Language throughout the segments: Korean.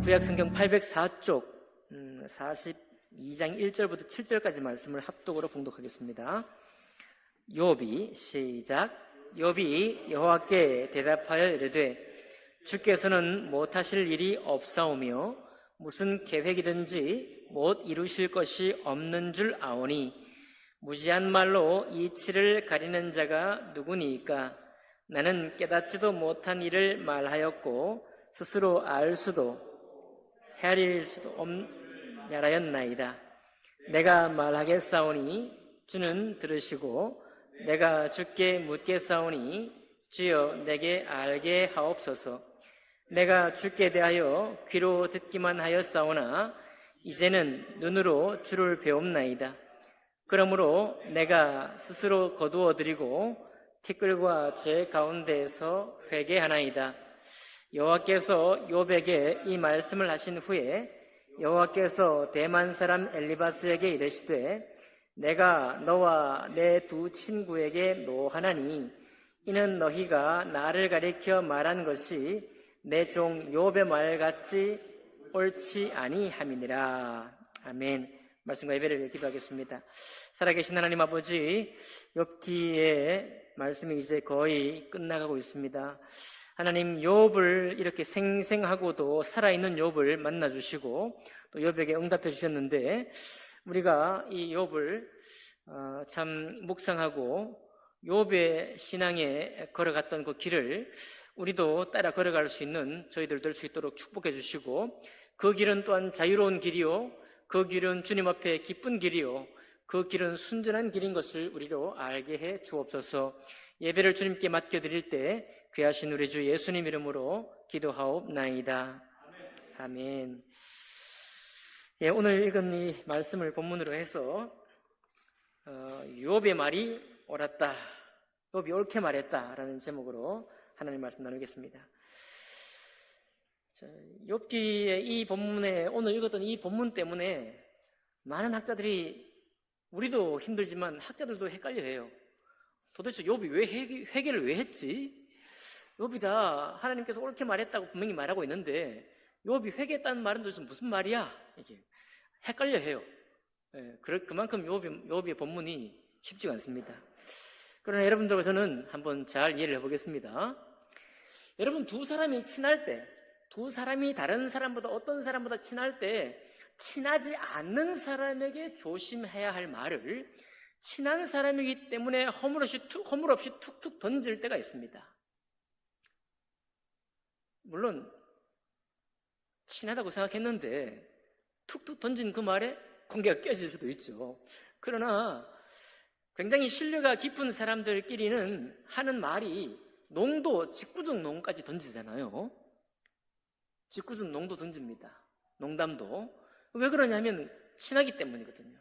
구약성경 804쪽 42장 1절부터 7절까지 말씀을 합독으로 봉독하겠습니다. 욥이 시작. 욥이 여호와께 대답하여 이르되 주께서는 못하실 일이 없사오며 무슨 계획이든지 못 이루실 것이 없는 줄 아오니 무지한 말로 이치를 가리는 자가 누구니이까? 나는 깨닫지도 못한 일을 말하였고 스스로 알 수도 헤아릴 수도 없냐라였나이다. 내가 말하겠사오니 주는 들으시고 내가 주께 묻겠사오니 주여 내게 알게 하옵소서. 내가 주께 대하여 귀로 듣기만 하였사오나 이제는 눈으로 주를 배웁나이다. 그러므로 내가 스스로 거두어드리고 티끌과 제 가운데에서 회개하나이다. 여호와께서 욥에게 이 말씀을 하신 후에 여호와께서 대만 사람 엘리바스에게 이르시되 내가 너와 내 두 친구에게 노하나니 이는 너희가 나를 가리켜 말한 것이 내 종 욥의 말 같이 옳지 아니함이니라. 아멘. 말씀과 예배를 기도하겠습니다. 살아계신 하나님 아버지, 욥기의 말씀이 이제 거의 끝나가고 있습니다. 하나님, 욥을 이렇게 생생하고도 살아있는 욥을 만나주시고 또 욥에게 응답해 주셨는데 우리가 이 욥을 참 묵상하고 욥의 신앙에 걸어갔던 그 길을 우리도 따라 걸어갈 수 있는 저희들 될 수 있도록 축복해 주시고 그 길은 또한 자유로운 길이요 그 길은 주님 앞에 기쁜 길이요 그 길은 순전한 길인 것을 우리로 알게 해 주옵소서. 예배를 주님께 맡겨드릴 때 귀하신 우리 주 예수님 이름으로 기도하옵나이다. 아멘. 예, 오늘 읽은 이 말씀을 본문으로 해서 욥의 말이 옳았다, 욥이 옳게 말했다라는 제목으로 하나님 말씀 나누겠습니다. 욥기의 이 본문에 오늘 읽었던 이 본문 때문에 많은 학자들이 우리도 힘들지만 학자들도 헷갈려해요. 도대체 욥이 왜 회개를 왜 했지? 욥이 다 하나님께서 옳게 말했다고 분명히 말하고 있는데 욥이 회개했다는 말은 도대체 무슨 말이야? 이게 헷갈려해요. 그만큼 욥의 본문이 쉽지가 않습니다. 그러나 여러분들과 저는 한번 잘 이해를 해보겠습니다. 여러분, 두 사람이 친할 때, 두 사람이 다른 사람보다 어떤 사람보다 친할 때 친하지 않는 사람에게 조심해야 할 말을 친한 사람이기 때문에 허물없이 툭툭 던질 때가 있습니다. 물론 친하다고 생각했는데 툭툭 던진 그 말에 관계가 깨질 수도 있죠. 그러나 굉장히 신뢰가 깊은 사람들끼리는 하는 말이 농도, 직구적 농까지 던지잖아요. 직구적 농도 던집니다. 농담도. 왜 그러냐면 친하기 때문이거든요.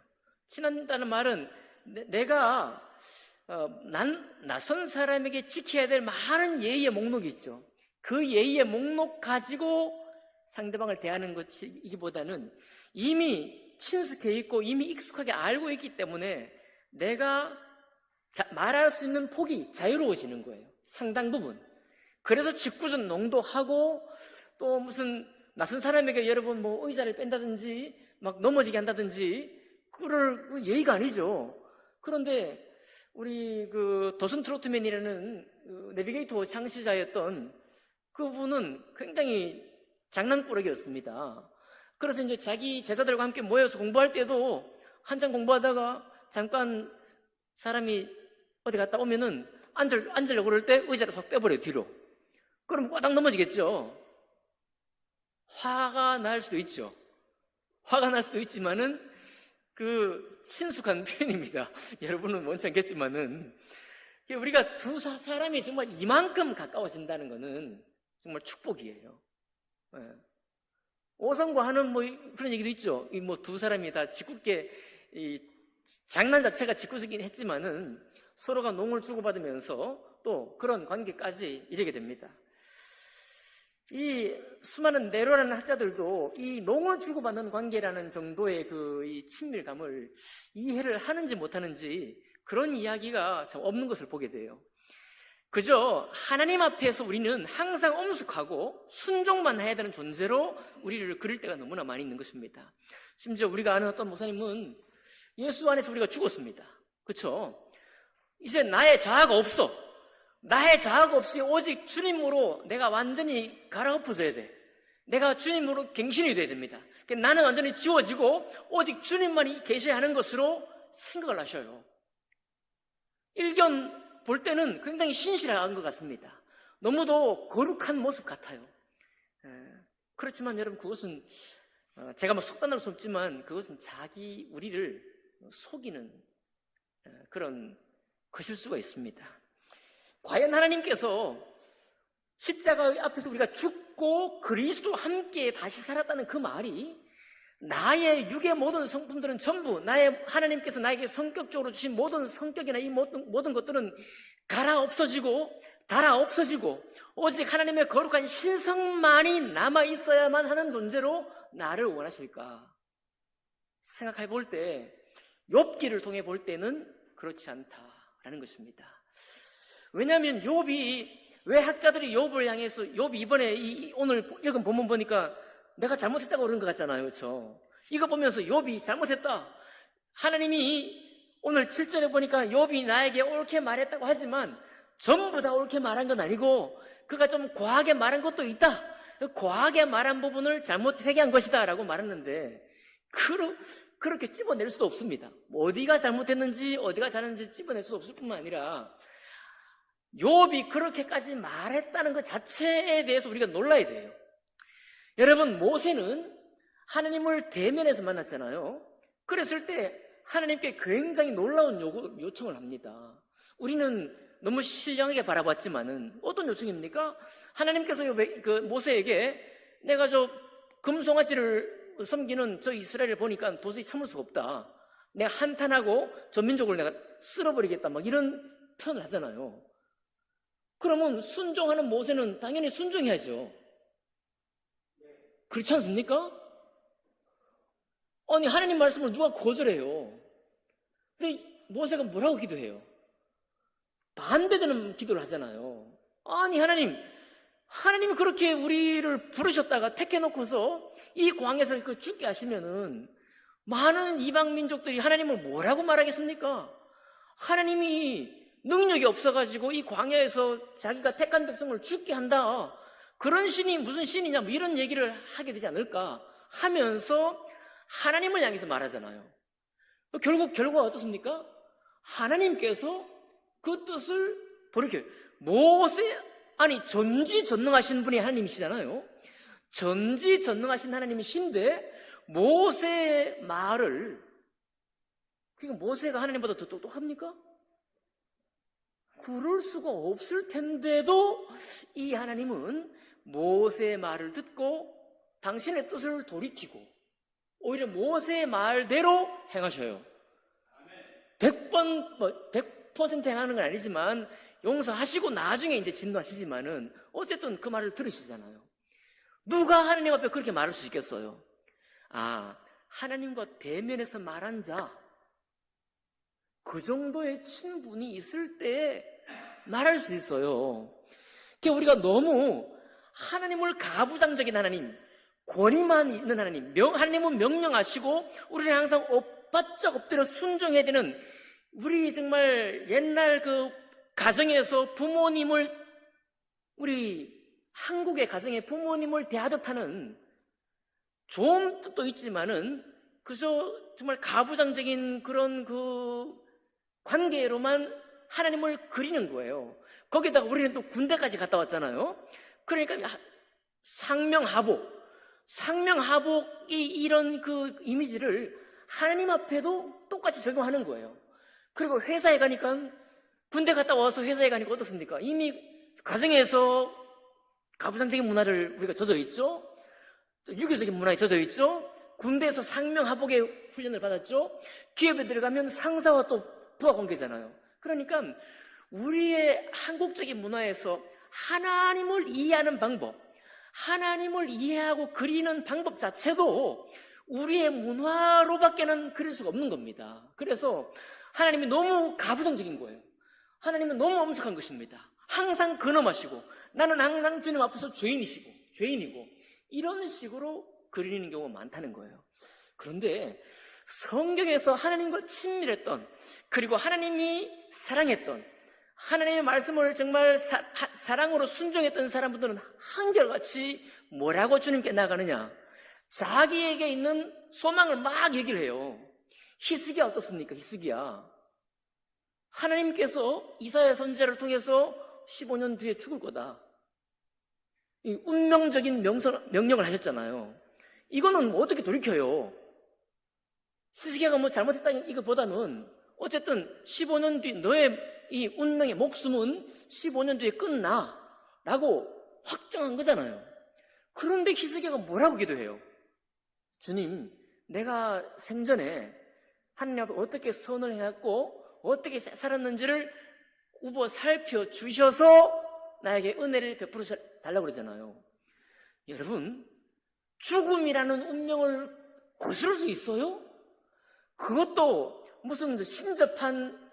친하다는 말은 내가 낯선 사람에게 지켜야 될 많은 예의의 목록이 있죠. 그 예의의 목록 가지고 상대방을 대하는 것이기보다는 이미 친숙해 있고 이미 익숙하게 알고 있기 때문에 내가 말할 수 있는 폭이 자유로워지는 거예요. 상당 부분. 그래서 직구적 농도하고 또 무슨 낯선 사람에게 여러분 뭐 의자를 뺀다든지 막 넘어지게 한다든지 그럴 예의가 아니죠. 그런데 우리 그 도슨 트로트맨이라는 내비게이터 창시자였던 그분은 굉장히 장난꾸러기였습니다. 그래서 이제 자기 제자들과 함께 모여서 공부할 때도 한참 공부하다가 잠깐 사람이 어디 갔다 오면은 앉으려고 그럴 때 의자를 확 빼버려요, 뒤로. 그럼 꽈당 넘어지겠죠. 화가 날 수도 있죠. 화가 날 수도 있지만은 그 친숙한 표현입니다. 여러분은 원치 않겠지만은 우리가 두 사람이 정말 이만큼 가까워진다는 것은 정말 축복이에요. 오성과 하는 뭐 그런 얘기도 있죠. 이 뭐 두 사람이 다 짓궂게 이 장난 자체가 짓궂긴 했지만은 서로가 농을 주고받으면서 또 그런 관계까지 이르게 됩니다. 이 수많은 네로라는 학자들도 이 농을 주고받는 관계라는 정도의 이 친밀감을 이해를 하는지 못하는지 그런 이야기가 참 없는 것을 보게 돼요. 그저 하나님 앞에서 우리는 항상 엄숙하고 순종만 해야 되는 존재로 우리를 그릴 때가 너무나 많이 있는 것입니다. 심지어 우리가 아는 어떤 목사님은 예수 안에서 우리가 죽었습니다. 그렇죠? 이제 나의 자아가 없어. 나의 자아가 없이 오직 주님으로 내가 완전히 갈아엎어져야 돼. 내가 주님으로 갱신이 돼야 됩니다. 나는 완전히 지워지고 오직 주님만이 계셔야 하는 것으로 생각을 하셔요. 일견 볼 때는 굉장히 신실한 것 같습니다. 너무도 거룩한 모습 같아요. 그렇지만 여러분, 그것은 제가 뭐 속단할 수 없지만 그것은 우리를 속이는 그런 것일 수가 있습니다. 과연 하나님께서 십자가 앞에서 우리가 죽고 그리스도와 함께 다시 살았다는 그 말이 나의 육의 모든 성품들은 전부 하나님께서 나에게 성격적으로 주신 모든 성격이나 이 모든 것들은 갈아 없어지고 달아 없어지고 오직 하나님의 거룩한 신성만이 남아 있어야만 하는 존재로 나를 원하실까 생각해 볼 때, 욥기를 통해 볼 때는 그렇지 않다라는 것입니다. 왜냐하면 욥이, 왜 학자들이 욥을 향해서, 욥이 이번에 오늘 읽은 본문 보니까 내가 잘못했다고 그러는 것 같잖아요. 그렇죠? 이거 보면서 욥이 잘못했다. 하나님이 오늘 7절에 보니까 욥이 나에게 옳게 말했다고 하지만 전부 다 옳게 말한 건 아니고 그가 좀 과하게 말한 것도 있다. 과하게 말한 부분을 잘못 회개한 것이다 라고 말했는데 그렇게 찝어낼 수도 없습니다. 어디가 잘못했는지 어디가 잘했는지 찝어낼 수 없을 뿐만 아니라 욥이 그렇게까지 말했다는 것 자체에 대해서 우리가 놀라야 돼요. 여러분, 모세는 하나님을 대면에서 만났잖아요. 그랬을 때 하나님께 굉장히 놀라운 요청을 합니다. 우리는 너무 신령하게 바라봤지만은 어떤 요청입니까? 하나님께서 모세에게 내가 저 금송아지를 섬기는 저 이스라엘을 보니까 도저히 참을 수가 없다. 내가 한탄하고 저 민족을 내가 쓸어버리겠다. 막 이런 표현을 하잖아요. 그러면 순종하는 모세는 당연히 순종해야죠. 그렇지 않습니까? 아니, 하나님 말씀을 누가 거절해요? 근데 모세가 뭐라고 기도해요? 반대되는 기도를 하잖아요. 아니, 하나님이 그렇게 우리를 부르셨다가 택해놓고서 이 광야에서 죽게 하시면은 많은 이방 민족들이 하나님을 뭐라고 말하겠습니까? 하나님이 능력이 없어가지고 이 광야에서 자기가 택한 백성을 죽게 한다. 그런 신이 무슨 신이냐, 뭐 이런 얘기를 하게 되지 않을까 하면서 하나님을 향해서 말하잖아요. 결국 결과가 어떻습니까? 하나님께서 그 뜻을 버리게, 전지전능하신 분이 하나님이시잖아요. 전지전능하신 하나님이신데 모세의 말을, 그러니까 모세가 하나님보다 더 똑똑합니까? 그럴 수가 없을 텐데도 이 하나님은 모세의 말을 듣고 당신의 뜻을 돌이키고 오히려 모세의 말대로 행하셔요. 100% 행하는 건 아니지만 용서하시고 나중에 이제 진노하시지만은 어쨌든 그 말을 들으시잖아요. 누가 하나님 앞에 그렇게 말할 수 있겠어요? 하나님과 대면에서 말한 자, 그 정도의 친분이 있을 때 말할 수 있어요. 그러니까 우리가 너무 하나님을 가부장적인 하나님, 권위만 있는 하나님은 명령하시고 우리는 항상 바짝 엎드려 순종해야 되는, 우리 정말 옛날 그 가정에서 우리 한국의 가정에 부모님을 대하듯 하는 좋은 뜻도 있지만은 그저 정말 가부장적인 그런 그 관계로만 하나님을 그리는 거예요. 거기다가 우리는 또 군대까지 갔다 왔잖아요. 그러니까 상명하복이 이런 그 이미지를 하나님 앞에도 똑같이 적용하는 거예요. 그리고 회사에 가니까, 군대 갔다 와서 회사에 가니까 어떻습니까? 이미 가정에서 가부장적인 문화를 우리가 젖어 있죠. 유교적인 문화에 젖어 있죠. 군대에서 상명하복의 훈련을 받았죠. 기업에 들어가면 상사와 또 부하 관계잖아요. 그러니까 우리의 한국적인 문화에서 하나님을 이해하는 방법, 하나님을 이해하고 그리는 방법 자체도 우리의 문화로밖에는 그릴 수가 없는 겁니다. 그래서 하나님이 너무 가부장적인 거예요. 하나님은 너무 엄숙한 것입니다. 항상 근엄하시고 나는 항상 주님 앞에서 죄인이고 이런 식으로 그리는 경우가 많다는 거예요. 그런데 성경에서 하나님과 친밀했던, 그리고 하나님이 사랑했던, 하나님의 말씀을 정말 사랑으로 순종했던 사람들은 한결같이 뭐라고 주님께 나가느냐? 자기에게 있는 소망을 막 얘기를 해요. 히스기야 어떻습니까? 히스기야, 하나님께서 이사야 선지자를 통해서 15년 뒤에 죽을 거다, 이 운명적인 명령을 하셨잖아요. 이거는 뭐 어떻게 돌이켜요? 히스기야가 뭐 잘못했다는 이것보다는 어쨌든 15년 뒤 너의 이 운명의 목숨은 15년 뒤에 끝나 라고 확정한 거잖아요. 그런데 히스기야가 뭐라고 기도해요? 주님, 내가 생전에 하나님 앞에 어떻게 선을 해왔고 어떻게 살았는지를 우버 살펴주셔서 나에게 은혜를 베풀어 달라고 그러잖아요. 여러분, 죽음이라는 운명을 거스를 수 있어요? 그것도 무슨 신접한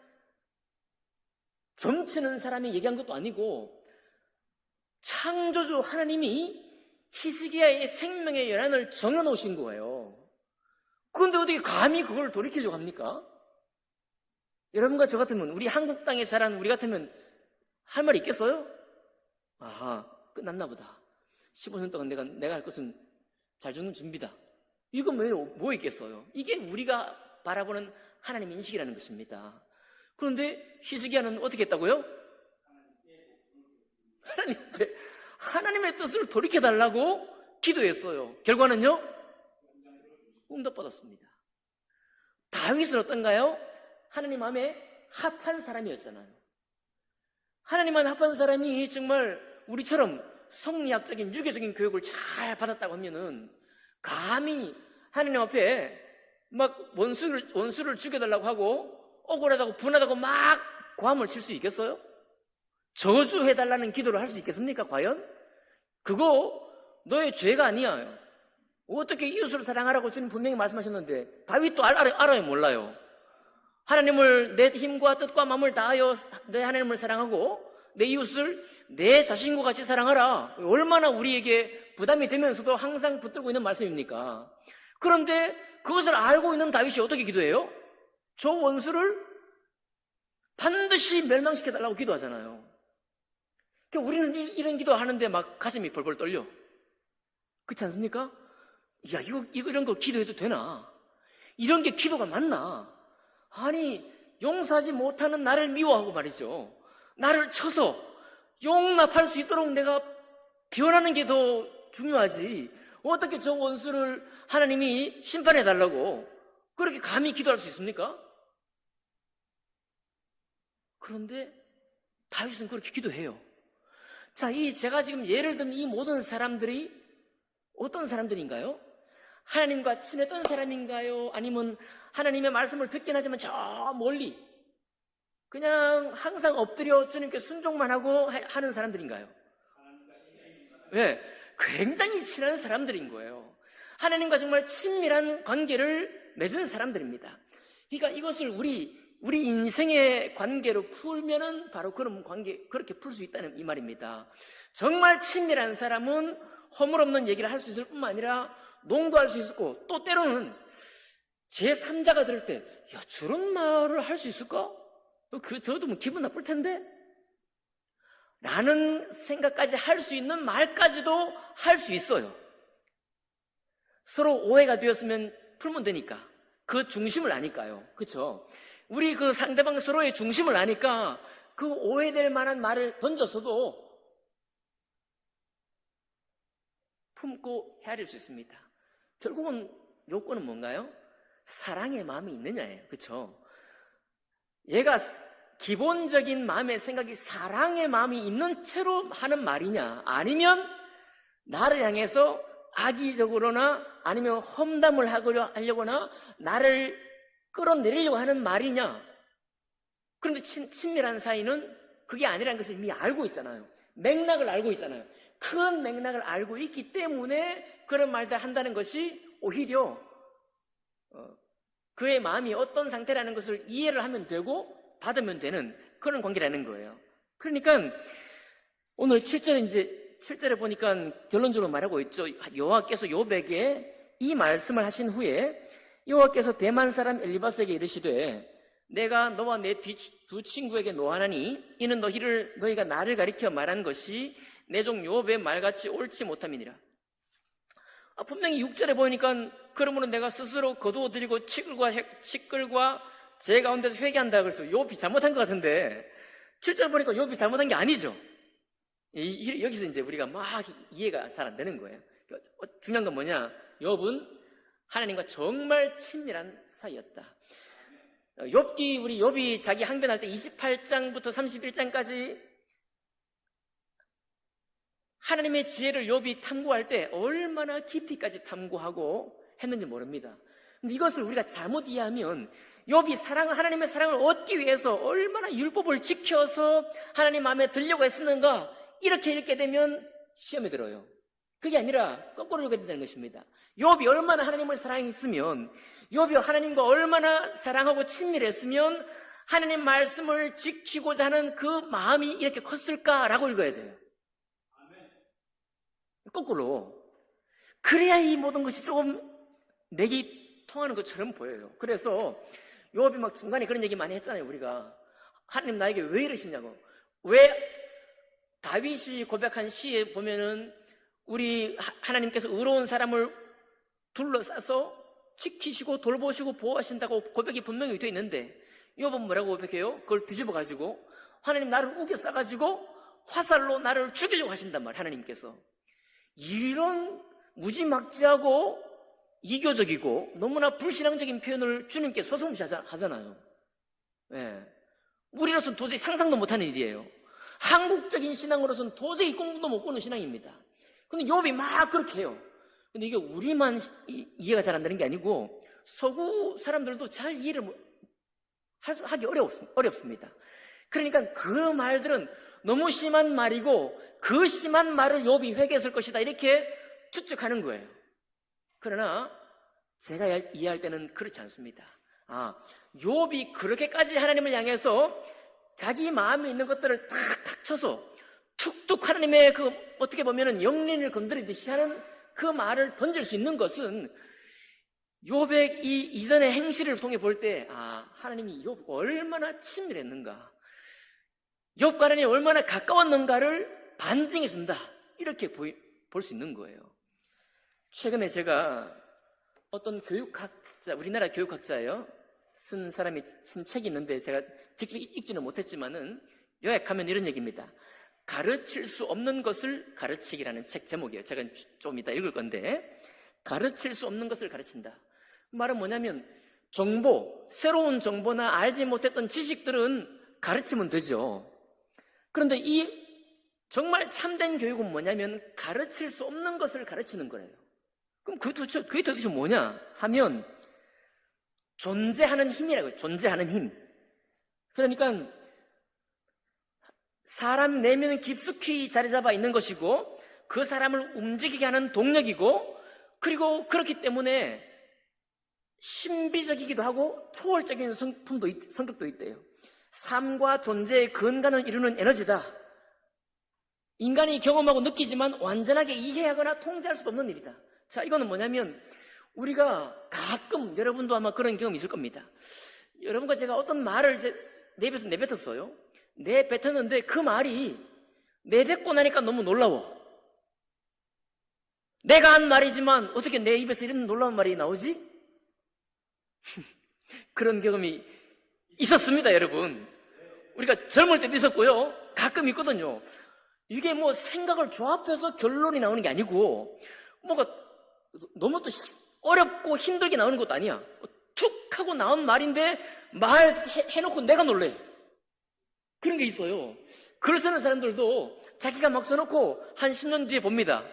점치는 사람이 얘기한 것도 아니고 창조주 하나님이 히스기야의 생명의 연한을 정해놓으신 거예요. 그런데 어떻게 감히 그걸 돌이키려고 합니까? 여러분과 저 같으면, 우리 한국 땅에 자란 우리 같으면 할 말이 있겠어요? 아하, 끝났나 보다. 15년 동안 내가 할 것은 잘 죽는 준비다. 이건 뭐 있겠어요? 이게 우리가 바라보는 하나님 인식이라는 것입니다. 그런데 히스기야는 어떻게 했다고요? 하나님의 뜻을 돌이켜달라고 기도했어요. 결과는요? 응답받았습니다. 다윗은 어떤가요? 하나님 마음에 합한 사람이었잖아요. 하나님 마음에 합한 사람이 정말 우리처럼 성리학적인 유교적인 교육을 잘 받았다고 하면은 감히 하나님 앞에 막 원수를 죽여달라고 하고 억울하다고 분하다고 막 고함을 칠 수 있겠어요? 저주해달라는 기도를 할 수 있겠습니까? 과연? 그거 너의 죄가 아니야. 어떻게 이웃을 사랑하라고 주님 분명히 말씀하셨는데 다윗도 알아요? 몰라요? 하나님을 내 힘과 뜻과 마음을 다하여 내 하나님을 사랑하고 내 이웃을 내 자신과 같이 사랑하라. 얼마나 우리에게 부담이 되면서도 항상 붙들고 있는 말씀입니까? 그런데 그것을 알고 있는 다윗이 어떻게 기도해요? 저 원수를 반드시 멸망시켜달라고 기도하잖아요. 그러니까 우리는 이런 기도하는데 막 가슴이 벌벌 떨려. 그렇지 않습니까? 야, 이런 거 기도해도 되나? 이런 게 기도가 맞나? 아니, 용서하지 못하는 나를 미워하고 말이죠. 나를 쳐서 용납할 수 있도록 내가 변하는 게 더 중요하지. 어떻게 저 원수를 하나님이 심판해달라고 그렇게 감히 기도할 수 있습니까? 그런데 다윗은 그렇게 기도해요. 자, 제가 지금 예를 든 이 모든 사람들이 어떤 사람들인가요? 하나님과 친했던 사람인가요? 아니면 하나님의 말씀을 듣긴 하지만 저 멀리 그냥 항상 엎드려 주님께 순종만 하고 하는 사람들인가요? 네, 굉장히 친한 사람들인 거예요. 하나님과 정말 친밀한 관계를 맺은 사람들입니다. 그러니까 이것을 우리 인생의 관계로 풀면은 바로 그런 관계, 그렇게 풀 수 있다는 이 말입니다. 정말 친밀한 사람은 허물없는 얘기를 할 수 있을 뿐만 아니라 농도할 수 있고, 또 때로는 제3자가 들을 때, 야, 저런 말을 할 수 있을까? 들어도 기분 나쁠 텐데? 라는 생각까지 할 수 있는 말까지도 할 수 있어요. 서로 오해가 되었으면 풀면 되니까. 그 중심을 아니까요. 그렇죠? 우리 그 상대방 서로의 중심을 아니까 그 오해될 만한 말을 던졌어도 품고 헤아릴 수 있습니다. 결국은 요건은 뭔가요? 사랑의 마음이 있느냐예요. 그렇죠? 얘가 기본적인 마음의 생각이 사랑의 마음이 있는 채로 하는 말이냐, 아니면 나를 향해서 악의적으로나 아니면 험담을 하려거나 나를 끌어내리려고 하는 말이냐. 그런데 친밀한 사이는 그게 아니라는 것을 이미 알고 있잖아요. 맥락을 알고 있잖아요. 큰 맥락을 알고 있기 때문에 그런 말들 한다는 것이 오히려 그의 마음이 어떤 상태라는 것을 이해를 하면 되고 받으면 되는 그런 관계라는 거예요. 그러니까 오늘 7절에 보니까 결론적으로 말하고 있죠. 여호와께서 욥에게 이 말씀을 하신 후에 여호와께서 대만 사람 엘리바스에게 이르시되 내가 너와 내 두 친구에게 노하나니 이는 너희가 나를 가리켜 말한 것이 내 종 욥의 말같이 옳지 못함이니라. 분명히 6절에 보니까 그러므로 내가 스스로 거두어드리고 치끌과 제 가운데서 회개한다 그래서 욥이 잘못한 것 같은데 7절 보니까 욥이 잘못한 게 아니죠. 여기서 이제 우리가 막 이해가 잘 안 되는 거예요. 중요한 건 뭐냐? 욥은 하나님과 정말 친밀한 사이였다. 우리 욥이 자기 항변할 때 28장부터 31장까지 하나님의 지혜를 욥이 탐구할 때 얼마나 깊이까지 탐구하고 했는지 모릅니다. 근데 이것을 우리가 잘못 이해하면 욥이 하나님의 사랑을 얻기 위해서 얼마나 율법을 지켜서 하나님 마음에 들려고 했었는가 이렇게 읽게 되면 시험에 들어요. 그게 아니라 거꾸로 읽어야 된다는 것입니다. 욥이 얼마나 하나님을 사랑했으면, 욥이 하나님과 얼마나 사랑하고 친밀했으면 하나님 말씀을 지키고자 하는 그 마음이 이렇게 컸을까라고 읽어야 돼요. 거꾸로. 그래야 이 모든 것이 조금 맥이 통하는 것처럼 보여요. 그래서 욥이 막 중간에 그런 얘기 많이 했잖아요. 우리가 하나님 나에게 왜 이러시냐고. 왜 다윗이 고백한 시에 보면은 우리 하나님께서 의로운 사람을 둘러싸서 지키시고 돌보시고 보호하신다고 고백이 분명히 되어 있는데 욥은 뭐라고 고백해요? 그걸 뒤집어가지고 하나님 나를 우겨 싸가지고 화살로 나를 죽이려고 하신단 말이에요. 하나님께서. 이런 무지막지하고 이교적이고 너무나 불신앙적인 표현을 주님께 소송무시하잖아요. 네. 우리로서는 도저히 상상도 못하는 일이에요. 한국적인 신앙으로서는 도저히 꿈도 못 꾸는 신앙입니다. 근데 욥이 막 그렇게 해요. 근데 이게 우리만 이해가 잘 안 되는 게 아니고 서구 사람들도 잘 이해를 하기 어렵습니다. 그러니까 그 말들은 너무 심한 말이고 그 심한 말을 욥이 회개했을 것이다 이렇게 추측하는 거예요. 그러나 제가 이해할 때는 그렇지 않습니다. 욥이 그렇게까지 하나님을 향해서 자기 마음에 있는 것들을 탁탁 쳐서 툭툭 하나님의 그 어떻게 보면은 영린을 건드리듯이 하는 그 말을 던질 수 있는 것은 욥의 이전의 행실을 통해 볼 때 하나님이 욥과 얼마나 친밀했는가, 욥과 하나님이 얼마나 가까웠는가를 반증해 준다 이렇게 볼 수 있는 거예요. 최근에 제가 어떤 교육학자, 우리나라 교육학자예요. 쓴 사람이 쓴 책이 있는데 제가 직접 읽지는 못했지만은 요약하면 이런 얘기입니다. 가르칠 수 없는 것을 가르치기라는 책 제목이에요. 제가 좀 이따 읽을 건데 가르칠 수 없는 것을 가르친다. 말은 뭐냐면 새로운 정보나 알지 못했던 지식들은 가르치면 되죠. 그런데 이 정말 참된 교육은 뭐냐면 가르칠 수 없는 것을 가르치는 거예요. 그럼 그게 도대체 뭐냐 하면 존재하는 힘이라고요. 존재하는 힘. 그러니까 사람 내면은 깊숙이 자리 잡아 있는 것이고 그 사람을 움직이게 하는 동력이고 그리고 그렇기 때문에 신비적이기도 하고 초월적인 성격도 있대요. 삶과 존재의 근간을 이루는 에너지다. 인간이 경험하고 느끼지만 완전하게 이해하거나 통제할 수도 없는 일이다. 자, 이거는 뭐냐면 우리가 가끔 여러분도 아마 그런 경험이 있을 겁니다. 여러분과 제가 어떤 말을 내 입에서 내뱉었어요. 내뱉었는데 그 말이 내뱉고 나니까 너무 놀라워. 내가 한 말이지만 어떻게 내 입에서 이런 놀라운 말이 나오지? 그런 경험이 있었습니다, 여러분. 우리가 젊을 때도 있었고요. 가끔 있거든요. 이게 뭐 생각을 조합해서 결론이 나오는 게 아니고 뭐가 너무 또 어렵고 힘들게 나오는 것도 아니야. 툭 하고 나온 말인데 말해놓고 내가 놀래. 그런 게 있어요. 글 쓰는 사람들도 자기가 막 써놓고 한 10년 뒤에 봅니다.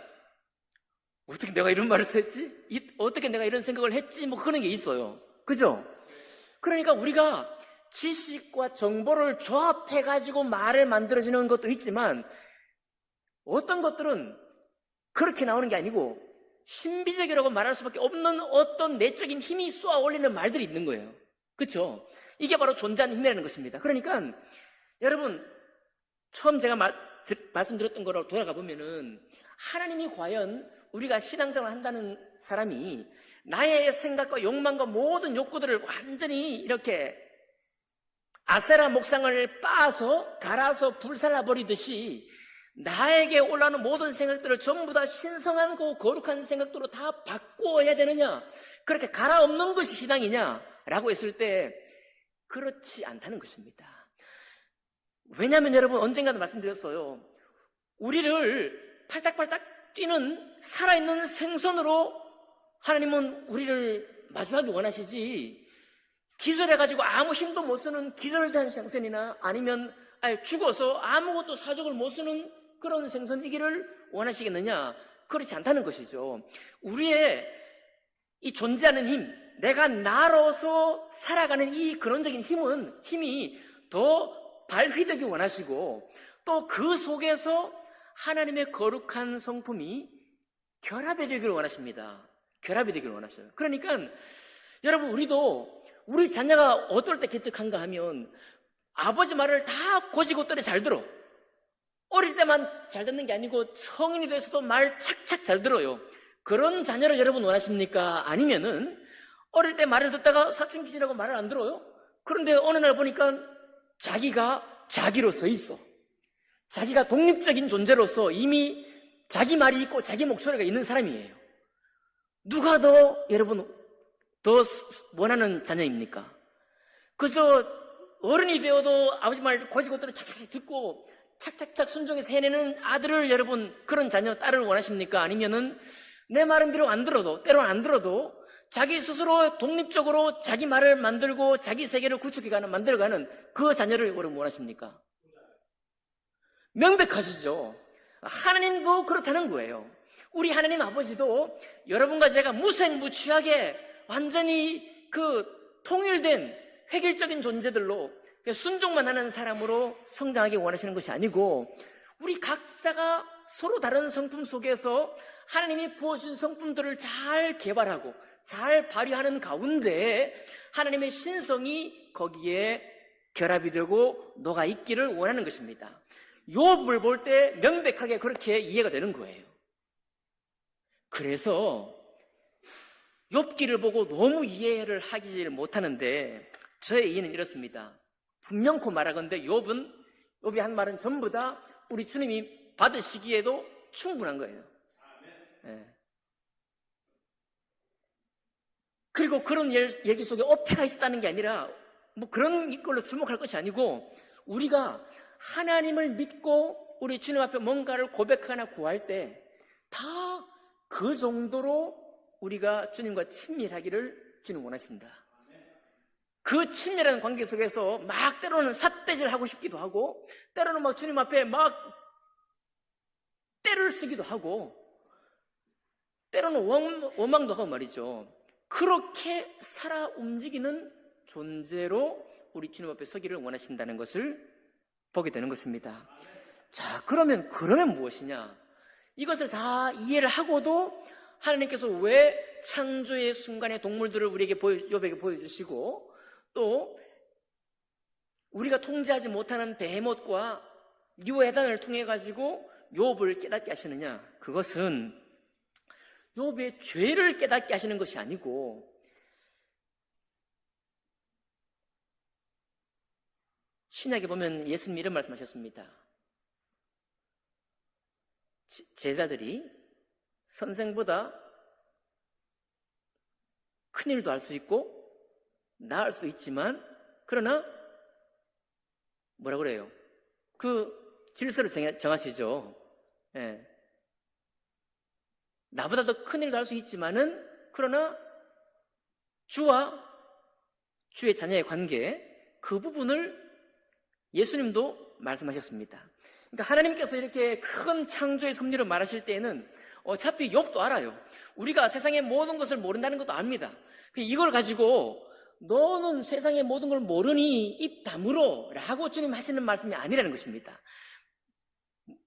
어떻게 내가 이런 말을 했지? 어떻게 내가 이런 생각을 했지? 뭐 그런 게 있어요. 그죠? 그러니까 우리가 지식과 정보를 조합해가지고 말을 만들어지는 것도 있지만 어떤 것들은 그렇게 나오는 게 아니고 신비적이라고 말할 수밖에 없는 어떤 내적인 힘이 쏘아 올리는 말들이 있는 거예요. 그렇죠? 이게 바로 존재하는 힘이라는 것입니다. 그러니까 여러분 처음 제가 말씀드렸던 거로 돌아가 보면은 하나님이 과연 우리가 신앙생활을 한다는 사람이 나의 생각과 욕망과 모든 욕구들을 완전히 이렇게 아세라 목상을 빻아서 갈아서 불살라버리듯이 나에게 올라오는 모든 생각들을 전부 다 신성하고 거룩한 생각들로 다 바꾸어야 되느냐, 그렇게 갈아엎는 것이 신앙이냐라고 했을 때 그렇지 않다는 것입니다. 왜냐하면 여러분, 언젠가도 말씀드렸어요. 우리를 팔딱팔딱 뛰는 살아있는 생선으로 하나님은 우리를 마주하기 원하시지, 기절해가지고 아무 힘도 못 쓰는 기절된 생선이나 아니면 죽어서 아무것도 사족을 못 쓰는 그런 생선이기를 원하시겠느냐? 그렇지 않다는 것이죠. 우리의 이 존재하는 힘, 내가 나로서 살아가는 이 근원적인 힘이 더 발휘되기 원하시고, 또 그 속에서 하나님의 거룩한 성품이 결합이 되기를 원하십니다. 결합이 되기를 원하셔요. 그러니까 여러분, 우리도 우리 자녀가 어떨 때 기특한가 하면 아버지 말을 다 고지고대로 잘 들어. 어릴 때만 잘 듣는 게 아니고 성인이 돼서도 말 착착 잘 들어요. 그런 자녀를 여러분 원하십니까? 아니면은 어릴 때 말을 듣다가 사춘기 지나고 말을 안 들어요? 그런데 어느 날 보니까 자기가 자기로 서 있어. 자기가 독립적인 존재로서 이미 자기 말이 있고 자기 목소리가 있는 사람이에요. 누가 더 여러분 더 원하는 자녀입니까? 그저 어른이 되어도 아버지 말 고지고대로 착착 듣고 착착착 순종해서 해내는 아들을 여러분, 그런 자녀, 딸을 원하십니까? 아니면은 내 말은 비록 안 들어도, 때로는 안 들어도 자기 스스로 독립적으로 자기 말을 만들고 자기 세계를 구축해가는, 만들어가는 그 자녀를 여러분 원하십니까? 명백하시죠? 하나님도 그렇다는 거예요. 우리 하나님 아버지도 여러분과 제가 무색무취하게 완전히 그 통일된 획일적인 존재들로 순종만 하는 사람으로 성장하기 원하시는 것이 아니고, 우리 각자가 서로 다른 성품 속에서 하나님이 부어준 성품들을 잘 개발하고 잘 발휘하는 가운데 하나님의 신성이 거기에 결합이 되고 녹아 있기를 원하는 것입니다. 욥을 볼 때 명백하게 그렇게 이해가 되는 거예요. 그래서 욥기를 보고 너무 이해를 하지 못하는데, 저의 이해는 이렇습니다. 분명코 말하건대 욥이 한 말은 전부 다 우리 주님이 받으시기에도 충분한 거예요. 네. 그리고 그런 얘기 속에 어폐가 있었다는 게 아니라 뭐 그런 걸로 주목할 것이 아니고, 우리가 하나님을 믿고 우리 주님 앞에 뭔가를 고백하거나 구할 때 다 그 정도로 우리가 주님과 친밀하기를 주님 원하십니다. 그 친밀한 관계 속에서 막 때로는 삿대질 하고 싶기도 하고, 때로는 막 주님 앞에 막 때를 쓰기도 하고, 때로는 원망도 하고 말이죠. 그렇게 살아 움직이는 존재로 우리 주님 앞에 서기를 원하신다는 것을 보게 되는 것입니다. 자, 그러면 무엇이냐? 이것을 다 이해를 하고도 하나님께서 왜 창조의 순간에 동물들을 우리에게 욥에게 보여주시고, 또 우리가 통제하지 못하는 베헤못과 유해단을 통해 가지고 욥을 깨닫게 하시느냐? 그것은 욥의 죄를 깨닫게 하시는 것이 아니고, 신약에 보면 예수님 이런 말씀하셨습니다. 제자들이 선생보다 큰일도 할 수 있고 나을 수도 있지만, 그러나 뭐라 그래요? 그 질서를 정하시죠. 예. 나보다 더 큰일도 할 수 있지만은, 그러나 주와 주의 자녀의 관계, 그 부분을 예수님도 말씀하셨습니다. 그러니까 하나님께서 이렇게 큰 창조의 섭리를 말하실 때에는 어차피 욥도 알아요. 우리가 세상의 모든 것을 모른다는 것도 압니다. 이걸 가지고 너는 세상의 모든 걸 모르니 입 다물어 라고 주님 하시는 말씀이 아니라는 것입니다.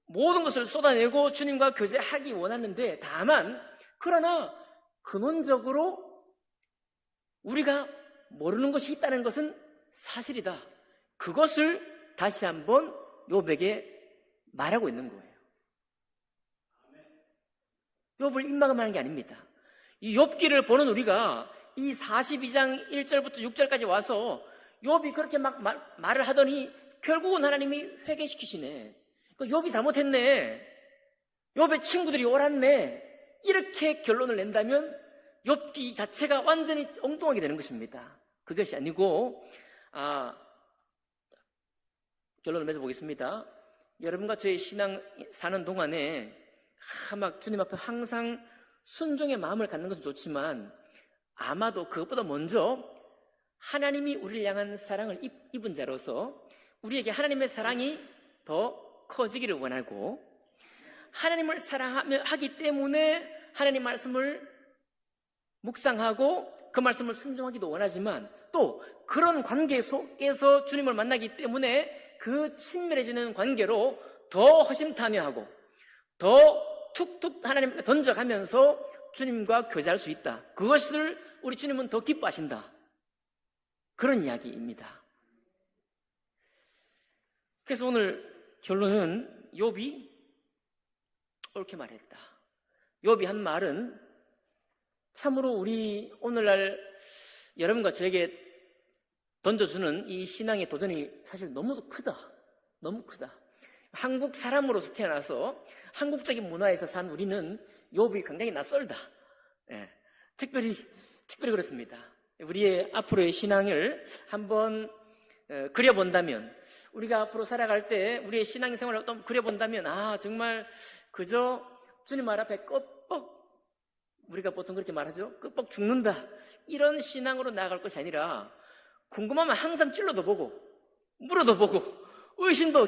모든 것을 쏟아내고 주님과 교제하기 원하는데, 다만 그러나 근원적으로 우리가 모르는 것이 있다는 것은 사실이다. 그것을 다시 한번 욥에게 말하고 있는 거예요. 욥을 임마감하는 게 아닙니다. 이 욥기를 보는 우리가 이 42장 1절부터 6절까지 와서 욥이 그렇게 막 말을 하더니 결국은 하나님이 회개시키시네. 욥이 잘못했네. 욥의 친구들이 옳았네. 이렇게 결론을 낸다면 욥기 자체가 완전히 엉뚱하게 되는 것입니다. 그것이 아니고 결론을 맺어보겠습니다. 여러분과 저의 신앙 사는 동안에 막 주님 앞에 항상 순종의 마음을 갖는 것은 좋지만 아마도 그것보다 먼저 하나님이 우리를 향한 사랑을 입은 자로서 우리에게 하나님의 사랑이 더 커지기를 원하고 하나님을 사랑하기 때문에 하나님 말씀을 묵상하고 그 말씀을 순종하기도 원하지만 또 그런 관계 속에서 주님을 만나기 때문에 그 친밀해지는 관계로 더 허심탄회하고 더 툭툭 하나님께 던져가면서 주님과 교제할 수 있다. 그것을 우리 주님은 더 기뻐하신다. 그런 이야기입니다. 그래서 오늘 결론은 욥이 옳게 말했다. 욥이 한 말은 참으로 우리 오늘날 여러분과 저에게 던져주는 이 신앙의 도전이 사실 너무 크다. 너무 크다. 한국 사람으로서 태어나서 한국적인 문화에서 산 우리는 욥이 굉장히 낯설다. 특별히 그렇습니다. 우리의 앞으로의 신앙을 한번 그려본다면 우리가 앞으로 살아갈 때 우리의 신앙 생활을 좀 그려본다면 정말 그저 주님 말 앞에 껍벅 우리가 보통 그렇게 말하죠. 껍벅 죽는다. 이런 신앙으로 나아갈 것이 아니라 궁금하면 항상 찔러도 보고 물어도 보고 의심도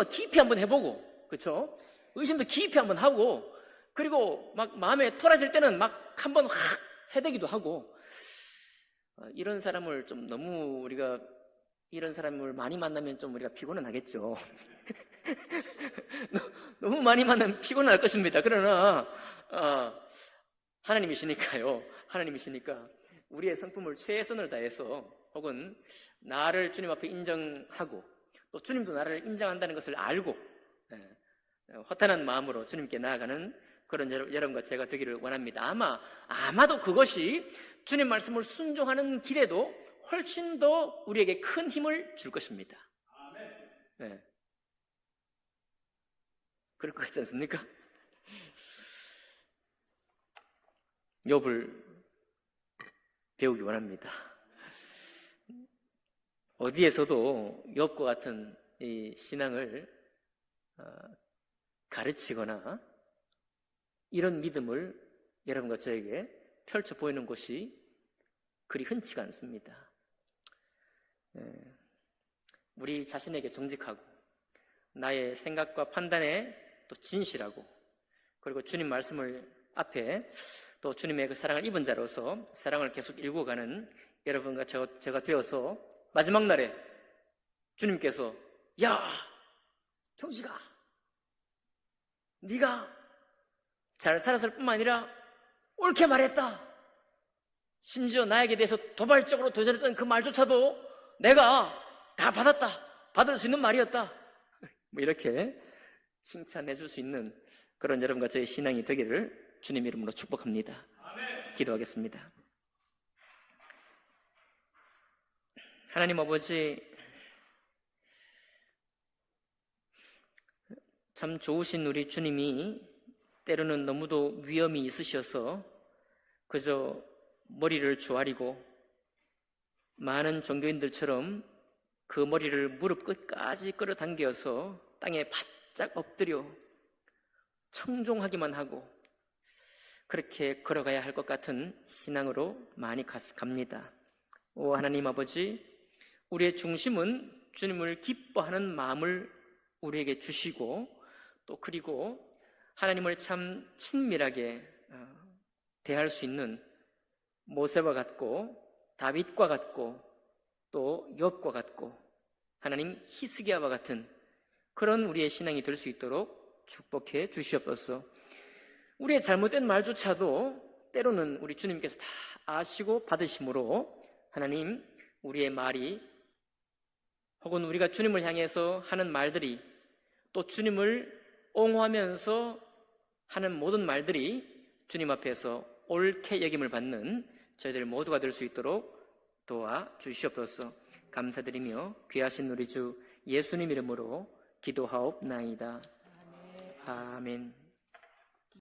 깊이 한번 해보고 그렇죠? 의심도 깊이 한번 하고 그리고 막 마음에 토라질 때는 막 한번 확 해대기도 하고 이런 사람을 좀 너무 우리가 이런 사람을 많이 만나면 좀 우리가 피곤은 하겠죠. 너무 많이 만나면 피곤할 것입니다. 그러나 하나님이시니까요. 하나님이시니까 우리의 성품을 최선을 다해서 혹은 나를 주님 앞에 인정하고 또 주님도 나를 인정한다는 것을 알고 허탄한 마음으로 주님께 나아가는 그런 여러분과 제가 되기를 원합니다. 아마도 그것이 주님 말씀을 순종하는 길에도 훨씬 더 우리에게 큰 힘을 줄 것입니다. 네. 그럴 것 같지 않습니까? 욥을 배우기 원합니다. 어디에서도 욥과 같은 이 신앙을 가르치거나 이런 믿음을 여러분과 저에게 펼쳐 보이는 곳이 그리 흔치가 않습니다. 우리 자신에게 정직하고 나의 생각과 판단에 또 진실하고 그리고 주님 말씀을 앞에 또 주님의 그 사랑을 입은 자로서 사랑을 계속 일구어가는 여러분과 제가 되어서 마지막 날에 주님께서 야 정식아 네가 잘 살았을 뿐만 아니라 옳게 말했다. 심지어 나에게 대해서 도발적으로 도전했던 그 말조차도 내가 다 받았다. 받을 수 있는 말이었다. 뭐 이렇게 칭찬해 줄 수 있는 그런 여러분과 저의 신앙이 되기를 주님 이름으로 축복합니다. 아멘. 기도하겠습니다. 하나님 아버지, 참 좋으신 우리 주님이 때로는 너무도 위험이 있으셔서 그저 머리를 조아리고 많은 종교인들처럼 그 머리를 무릎 끝까지 끌어당겨서 땅에 바짝 엎드려 청종하기만 하고 그렇게 걸어가야 할 것 같은 신앙으로 많이 갑니다. 오 하나님 아버지, 우리의 중심은 주님을 기뻐하는 마음을 우리에게 주시고 또 그리고 하나님을 참 친밀하게 대할 수 있는 모세와 같고 다윗과 같고 또 욥과 같고 하나님 히스기야와 같은 그런 우리의 신앙이 될 수 있도록 축복해 주시옵소서. 우리의 잘못된 말조차도 때로는 우리 주님께서 다 아시고 받으심으로 하나님 우리의 말이 혹은 우리가 주님을 향해서 하는 말들이 또 주님을 옹호하면서 하는 모든 말들이 주님 앞에서 옳게 여김을 받는 저희들 모두가 될 수 있도록 도와주시옵소서. 감사드리며 귀하신 우리 주 예수님 이름으로 기도하옵나이다. 아멘.